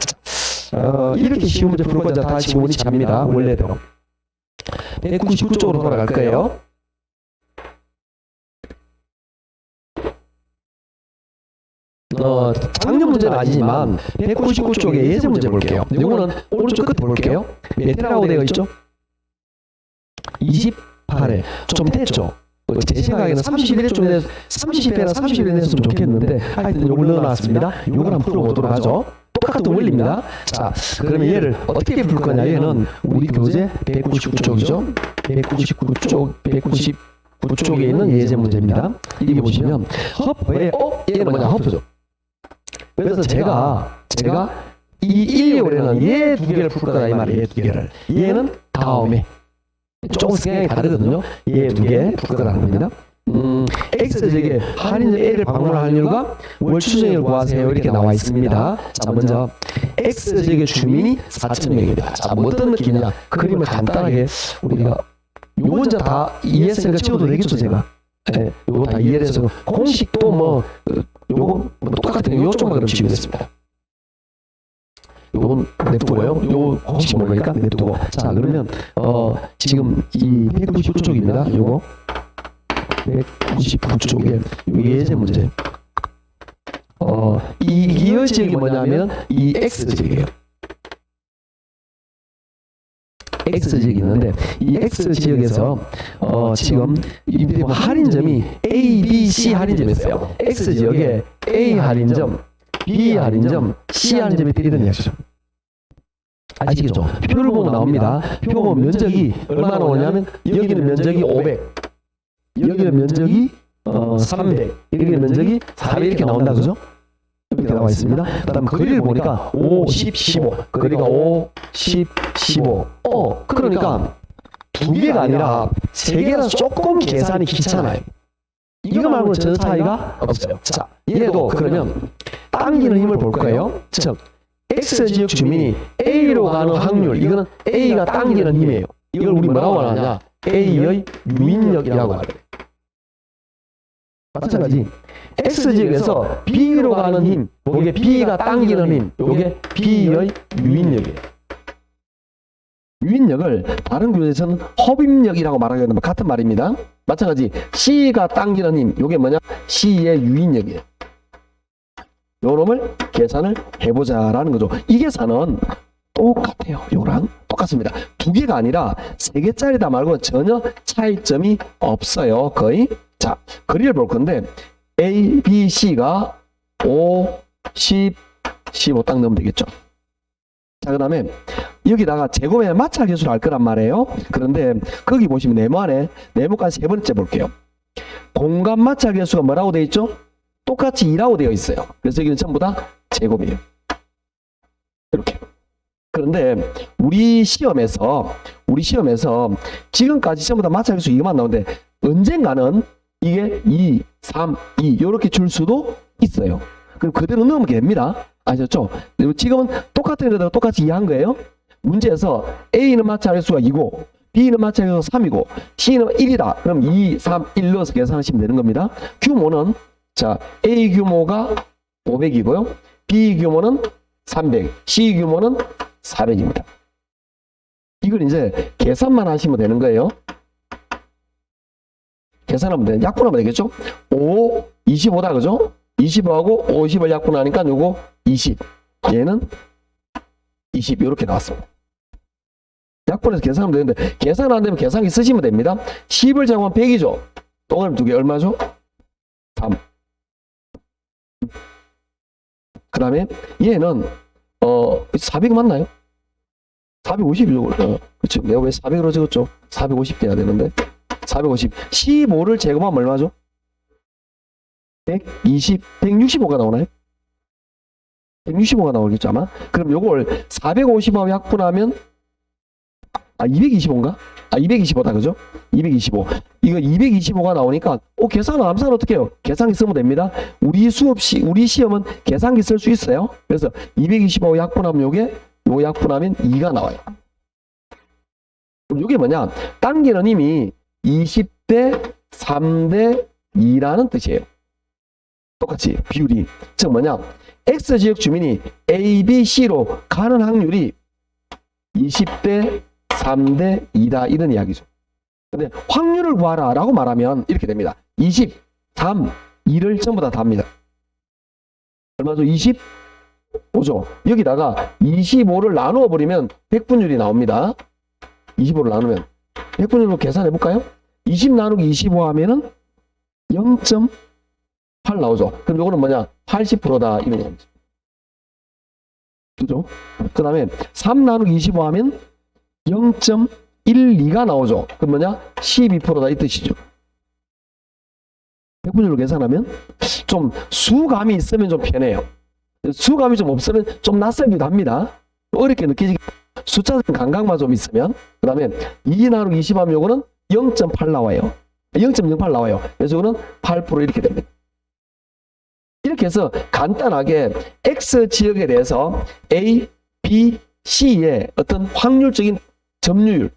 이렇게 시험 문제 풀 거자 다시 원이 잡니다. 원래대로. 199쪽으로 돌아갈 거예요. 작년 문제는 아니지만 199쪽에 예제 문제 볼게요. 이거는 오른쪽 끝에 볼게요. 몇 회라고 되어 있죠? 28회. 좀 됐죠? 제 생각에는 31회 좀 30회나 31회 냈으면 좋겠는데 하여튼 요걸 넣어놨습니다. 요걸 한번 풀어보도록 하죠. 똑같은 원리입니다. 자, 그러면 얘를 어떻게 풀 거냐? 얘는 우리 교재 199쪽이죠. 199쪽에 있는 예제 문제입니다. 이게 보시면 허프에 얘는 뭐냐? 허프죠. 그래서 제가 이 1, 2월에는 얘 두 개를 풀 거다 이 말이에요. 얘 두 개를. 얘는 다음에 조금 성향이 다르거든요. 얘 두 개 풀 거라는 겁니다. X제곱에 할인 A를 방문할 확률과 월 추정액을 구하세요. 이렇게 나와 있습니다. 자, 먼저 X제곱의 주민이 4,000명입니다. 자, 뭐 어떤 느낌이냐? 그림을 간단하게 우리가 요거 이제 다 이해했으니까 채워도 되겠죠, 제가. 네, 요거 다 이해해서 공식도 뭐 요거 뭐 똑같은 요 쪽만 그럼 지우겠습니다. 요건 냅두고요. 요 공식 모르니까 냅두고. 자, 그러면 지금 이 199쪽입니다. 요거 199쪽에 예제 문제. 이 기여 지역이 뭐냐면 이 X지역이에요. X지역이 있는데 이 X지역에서 지금 이 할인점이 A, B, C 할인점이 있어요. X지역에 A 할인점, B 할인점, C 할인점이 때리는 이야기죠. 아시겠죠? 표를 보면 나옵니다. 표 보면 면적이 얼마나 오냐면 여기는 면적이 500, 여기는 면적이 300, 여기는 면적이 400 이렇게 나온다, 그죠? 이렇게 나와 있습니다. 그 다음 거리를 보니까 5, 10, 15. 거리가 5, 10, 15. 그러니까 두 개가 아니라 세 개라서 조금 계산이 귀찮아요. 이거 말고는 전혀 차이가 없어요. 자, 얘도 그러면 당기는 힘을 볼 거예요. 즉, X지역 주민이 A로 가는 확률, 이거는 A가 당기는 힘이에요. 이걸 우리 뭐라고 하냐? A의 유인력이라고 하래요. 마찬가지 X지역에서 B로 가는 힘, 이게 B가 당기는 힘, 이게 B의 유인력이에요. 유인력을 다른 교재에서는 허빙력이라고 말하게 되면 같은 말입니다. 마찬가지 C가 당기는 힘, 이게 뭐냐? C의 유인력이에요. 요 놈을 계산을 해보자라는 거죠. 이 계산은 똑같아요. 요랑 똑같습니다. 두 개가 아니라 세 개짜리다 말고 전혀 차이점이 없어요. 거의. 자, 거리를 볼 건데 A, B, C가 5, 10, 15 딱 넣으면 되겠죠. 자, 그 다음에 여기다가 제곱의 마찰 계수를 알 거란 말이에요. 그런데 거기 보시면 네모까지 세 번째 볼게요. 공간 마찰 계수가 뭐라고 되어 있죠? 똑같이 2라고 되어 있어요. 그래서 여기는 전부 다 제곱이에요. 이렇게. 그런데 우리 시험에서 지금까지 전부 다 마찰 계수 이것만 나오는데 언젠가는 이게 2, 3, 2 이렇게 줄 수도 있어요. 그럼 그대로 넣으면 됩니다. 아셨죠? 지금은 똑같은 거다가 똑같이 이해한 거예요. 문제에서 A는 마찰 계수가 2고 B는 마찰 계수가 3이고 C는 1이다. 그럼 2, 3, 1 넣어서 계산하시면 되는 겁니다. 규모는 자, A 규모가 500이고요. B 규모는 300, C 규모는 400입니다. 이걸 이제 계산만 하시면 되는 거예요. 계산하면 되는, 약분하면 되겠죠? 5, 25다, 그죠? 25하고 50을 약분하니까 요거 20. 얘는 20, 이렇게 나왔습니다. 약분해서 계산하면 되는데, 계산 안 되면 계산기 쓰시면 됩니다. 10을 제곱하면 100이죠? 동그라미 두 개 얼마죠? 3. 그 다음에 얘는 400 맞나요? 450이죠. 그렇죠. 내가 왜 400으로 적었죠? 450 돼야 되는데 450 15를 제곱하면 얼마죠? 120 165가 나오나요? 165가 나오겠죠 아마. 그럼 요걸 450하고 약분하면 225인가? 225다, 그죠? 225. 이거 225가 나오니까, 계산은 암산 어떻게 해요? 계산기 쓰면 됩니다. 우리 시험은 계산기 쓸 수 있어요. 그래서 225 약분하면 요 약분하면 2가 나와요. 그럼 요게 뭐냐? 당기는 힘이 20대 3대 2라는 뜻이에요. 똑같이 비율이. 즉 뭐냐? X지역 주민이 A, B, C로 가는 확률이 20대 3대 2다 이런 이야기죠. 근데 확률을 구하라 라고 말하면 이렇게 됩니다. 20, 3, 2를 전부 다 답니다. 얼마죠? 25죠. 여기다가 25를 나누어 버리면 백분율이 나옵니다. 25를 나누면 백분율로 계산해 볼까요? 20 나누기 25 하면은 0.8 나오죠. 그럼 요거는 뭐냐? 80%다 이런 겁니다. 그죠? 그 다음에 3 나누기 25 하면 0.12가 나오죠. 그럼 뭐냐? 12%다 이 뜻이죠. 백분율로 계산하면 좀 수감이 있으면 좀 편해요. 수감이 좀 없으면 좀 낯설기도 합니다. 어렵게 느끼지. 숫자적인 감각만 좀 있으면. 그 다음에 2 나누기 20 하면 요거는 0.8 나와요. 0.08 나와요. 그래서 이거는 8% 이렇게 됩니다. 이렇게 해서 간단하게 X 지역에 대해서 A, B, C의 어떤 확률적인 점유율을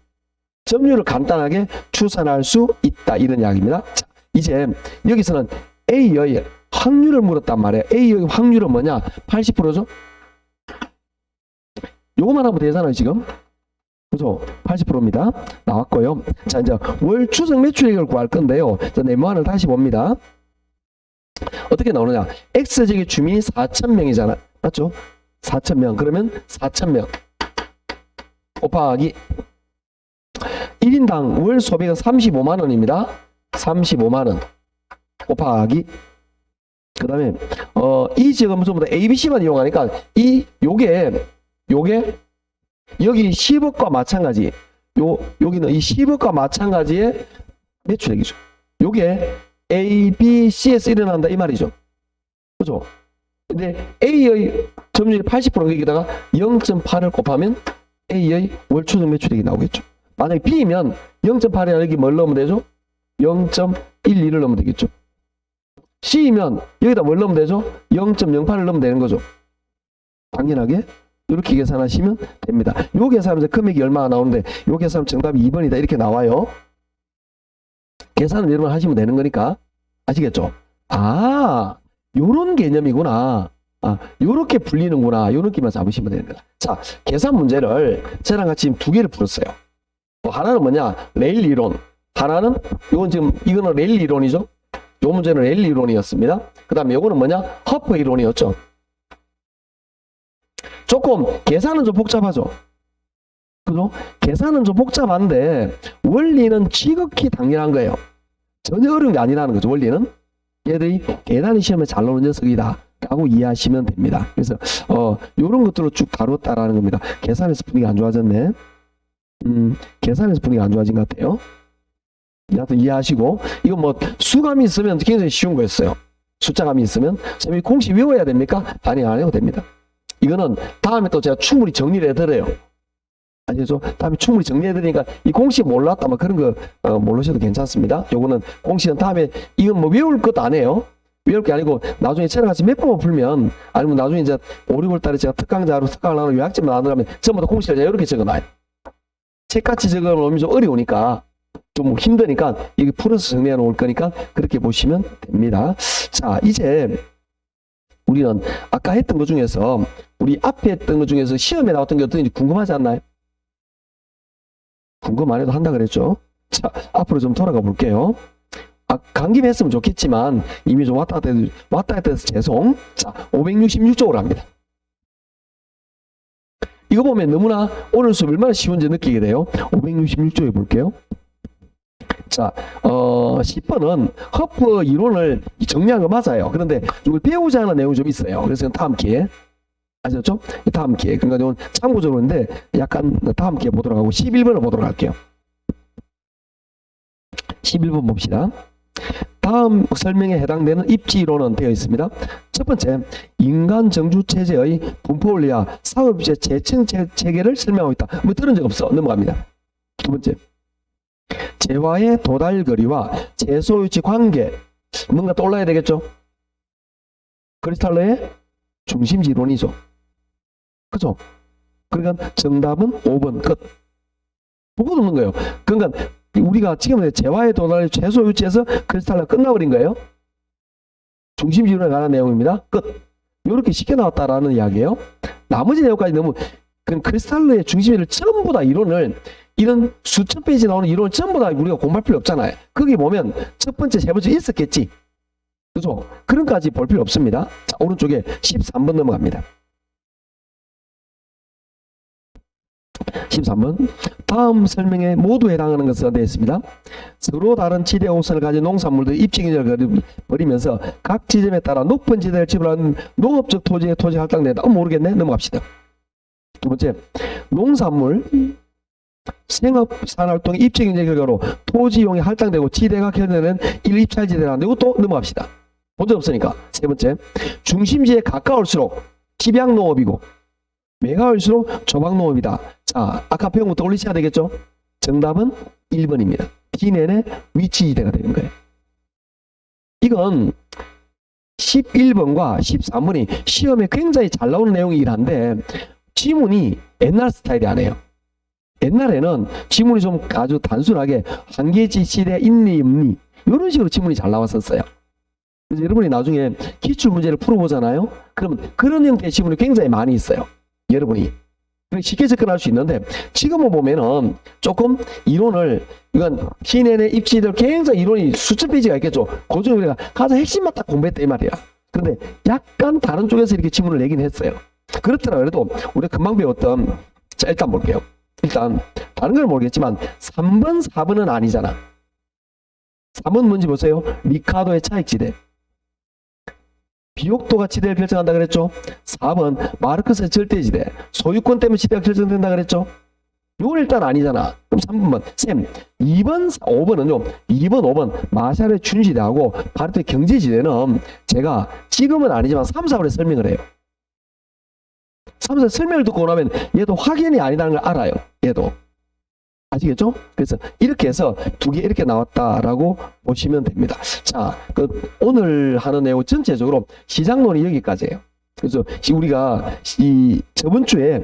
간단하게 추산할 수 있다. 이런 이야기입니다. 자, 이제 여기서는 A의 확률을 물었단 말이에요. A의 확률은 뭐냐? 80%죠? 요거만 하면 되잖아요, 지금. 그죠? 80%입니다. 나왔고요. 자, 이제 월 추정 매출액을 구할 건데요. 자, 네모안을 다시 봅니다. 어떻게 나오느냐? X지역의 주민이 4,000명이잖아. 맞죠? 4,000명. 그러면 4,000명 곱하기 1인당 월 소비가 35만 원입니다. 35만 원 곱하기 그 다음에 이 지역은 전부 다 ABC만 이용하니까 요게 여기 10억과 마찬가지 여기는 이 10억과 마찬가지의 매출액이죠. 요게 A, B, C에서 일어난다 이 말이죠. 그죠? 근데 A의 점유율이 80%는 여기다가 0.8을 곱하면 A의 월 추정 매출액이 나오겠죠. 만약에 B면 0.8에 여기 뭘 넣으면 되죠? 0.12를 넣으면 되겠죠. C면 여기다 뭘 넣으면 되죠? 0.08을 넣으면 되는 거죠. 당연하게 이렇게 계산하시면 됩니다. 요 계산하면 금액이 얼마나 나오는데 요 계산하면 정답이 2번이다 이렇게 나와요. 계산을 여러분 하시면 되는 거니까 아시겠죠? 아, 요런 개념이구나. 아, 요렇게 불리는구나. 요 느낌만 잡으시면 되는 거다. 자, 계산 문제를 저랑 같이 지금 두 개를 풀었어요. 하나는 뭐냐? 레일 이론. 하나는 이건 지금 이거는 레일 이론이죠. 요 문제는 레일 이론이었습니다. 그 다음에 요거는 뭐냐? 허프 이론이었죠. 조금 계산은 좀 복잡하죠. 그죠? 계산은 좀 복잡한데 원리는 지극히 당연한 거예요. 전혀 어려운 게 아니라는 거죠. 원리는 얘들이 대단히 시험에 잘 나오는 녀석이다 라고 이해하시면 됩니다. 그래서 요런 것들로 쭉 다뤘다라는 겁니다. 계산에서 분위기 안 좋아졌네. 계산에서 분위기가 안 좋아진 것 같아요. 여하튼 이해하시고 이거 뭐 수감이 있으면 굉장히 쉬운 거였어요. 숫자감이 있으면 이 공식 외워야 됩니까? 아니, 안 해도 됩니다. 이거는 다음에 또 제가 충분히 정리를 해드려요. 아시죠? 다음에 충분히 정리해드리니까 이 공식 몰랐다 뭐 그런 거 모르셔도 괜찮습니다. 요거는 공식은 다음에 이건 뭐 외울 것도 안 해요. 외울 게 아니고 나중에 저랑 같이 몇 번만 풀면 아니면 나중에 이제 5, 6월 달에 제가 특강자로 특강을 하는 요약집을 나누려면 전부 다 공식을 제가 이렇게 적어놔요. 책같이 적어놓으면 좀 어려우니까 좀 힘드니까 이게 풀어서 정리해 놓을 거니까 그렇게 보시면 됩니다. 자, 이제 우리는 아까 했던 것 중에서 우리 앞에 했던 것 중에서 시험에 나왔던 게 어떤지 궁금하지 않나요? 궁금 안 해도 한다 그랬죠? 자, 앞으로 좀 돌아가 볼게요. 간 김에 했으면 좋겠지만 이미 좀 왔다 갔다 해서 죄송. 자, 566쪽으로 합니다. 이거 보면 너무나 오늘 수업 얼마나 쉬운지 느끼게 돼요. 566쪽에 볼게요. 자, 10번은 허프 이론을 정리한 거 맞아요. 그런데 이걸 배우자 하는 내용이 좀 있어요. 그래서 다음 기회에 아셨죠? 다음 기회에. 그러니까 이건 참고적으로인데 약간 다음 기회에 보도록 하고 11번을 보도록 할게요. 11번 봅시다. 다음 설명에 해당되는 입지 이론은 되어 있습니다. 첫 번째, 인간 정주 체제의 분포 원리와 사업주의 재층 체계를 설명하고 있다. 뭐 들은 적 없어. 넘어갑니다. 두 번째, 재화의 도달거리와 재소유치 관계. 뭔가 떠올라야 되겠죠? 크리스탈러의 중심지 이론이죠. 그죠? 그러니까 정답은 5번 끝. 보고 듣는 거예요. 그러니까 우리가 지금 재화의 도달의 재소유치에서 크리스탈러가 끝나버린 거예요. 중심지 이론에 관한 내용입니다. 끝. 이렇게 쉽게 나왔다라는 이야기예요. 나머지 내용까지 너무 크리스탈러의 중심지를 전부 다 이론을 이런 수천 페이지 나오는 이론을 전부 다 우리가 공부할 필요 없잖아요. 거기 보면 첫 번째, 세 번째 있었겠지. 그죠? 그런까지 볼 필요 없습니다. 자, 오른쪽에 13번 넘어갑니다. 13번. 다음 설명에 모두 해당하는 것으로 되어 있습니다. 서로 다른 지대 호선을 가진 농산물들의 입지기를 벌이면서 각 지점에 따라 높은 지대를 지불하는 농업적 토지의 토지 할당된다. 모르겠네. 넘어갑시다. 두 번째, 농산물 생업 산활동 입지경제 결과로 토지 이용이 할당되고 지대가 결정되는 일입찰지대라는데 이것도 넘어갑시다. 문제 없으니까. 세 번째, 중심지에 가까울수록 집약농업이고 외가올수록 조박농업이다. 자, 아까 배운 거 떠올리셔야 되겠죠? 정답은 1번입니다. T 내내 위치지대가 되는 거예요. 이건 11번과 13번이 시험에 굉장히 잘 나오는 내용이긴 한데 지문이 옛날 스타일이 아니에요. 옛날에는 지문이 좀 아주 단순하게 한계지 지대 있니 없니 이런 식으로 지문이 잘 나왔었어요. 그래서 여러분이 나중에 기출 문제를 풀어보잖아요. 그러면 그런 형태의 지문이 굉장히 많이 있어요. 여러분이 쉽게 접근할 수 있는데 지금은 보면은 조금 이론을 이건 T내내 입지들 굉장히 이론이 수천 페이지가 있겠죠. 그 중에 우리가 가장 핵심만 딱 공부했다 이 말이야. 그런데 약간 다른 쪽에서 이렇게 지문을 내긴 했어요. 그렇더라 그래도 우리가 금방 배웠던 자 일단 볼게요. 일단 다른 건 모르겠지만 3번 4번은 아니잖아. 3번 뭔지 보세요. 리카도의 차익지대. 비옥도가 지대를 결정한다 그랬죠. 4번 마르크스의 절대지대. 소유권 때문에 지대가 결정된다 그랬죠. 이건 일단 아니잖아. 그럼 3번만 쌤 2번 5번은요. 2번 5번 마샬의 준지대하고 바르트의 경제지대는 제가 지금은 아니지만 3, 4번에 설명을 해요. 3, 4번 설명을 듣고 나면 얘도 확연히 아니라는 걸 알아요. 얘도 아시겠죠? 그래서 이렇게 해서 두 개 이렇게 나왔다라고 보시면 됩니다. 자, 오늘 하는 내용 전체적으로 시장론이 여기까지예요. 그래서 우리가 저번 주에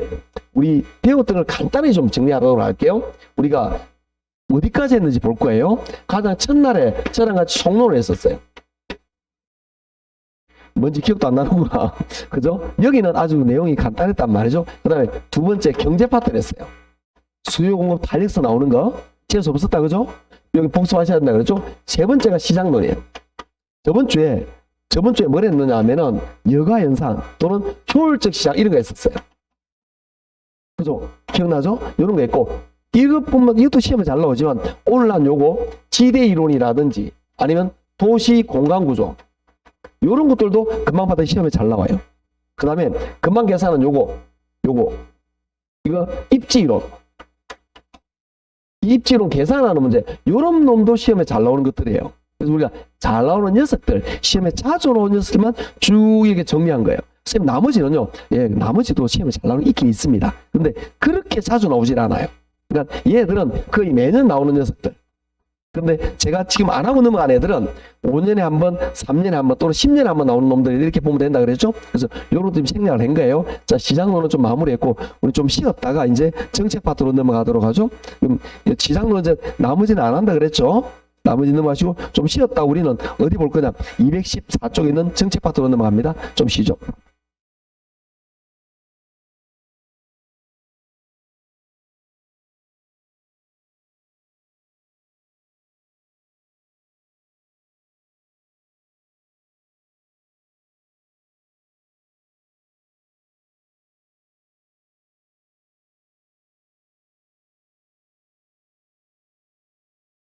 우리 배웠던 걸 간단히 좀 정리하도록 할게요. 우리가 어디까지 했는지 볼 거예요. 가장 첫날에 저랑 같이 총론을 했었어요. 뭔지 기억도 안 나는구나. 그죠? 여기는 아주 내용이 간단했단 말이죠. 그 다음에 두 번째 경제 파트를 했어요. 수요 공급 탄력성 나오는 거 재수 없었다 그죠? 여기 복습하셔야 된다 그랬죠? 세 번째가 시장론이에요. 저번 주에 뭘 했느냐 하면은 여가 현상 또는 효율적 시장 이런 거 했었어요. 그죠? 기억나죠? 이런 거 했고 이것도 시험에 잘 나오지만 오늘 한 요거 지대 이론이라든지 아니면 도시 공간 구조 이런 것들도 금방 받아 시험에 잘 나와요. 그 다음에 금방 계산은 요거 이거 입지 이론 입지론 계산하는 문제 이런 놈도 시험에 잘 나오는 것들이에요. 그래서 우리가 잘 나오는 녀석들 시험에 자주 나오는 녀석들만 쭉 이렇게 정리한 거예요. 선생님 나머지는요. 예, 나머지도 시험에 잘 나오는 있긴 있습니다. 근데 그렇게 자주 나오질 않아요. 그러니까 얘들은 거의 매년 나오는 녀석들. 근데 제가 지금 안 하고 넘어간 애들은 5년에 한 번, 3년에 한 번 또는 10년에 한 번 나오는 놈들 이렇게 보면 된다 그랬죠? 그래서 요런 좀 생략을 한 거예요. 자, 시장론은 좀 마무리했고 우리 좀 쉬었다가 이제 정책 파트로 넘어가도록 하죠. 그럼 시장론은 이제 나머지는 안 한다 그랬죠? 나머지 넘어가시고 좀 쉬었다 우리는 어디 볼 거냐? 214쪽에 있는 정책 파트로 넘어갑니다. 좀 쉬죠.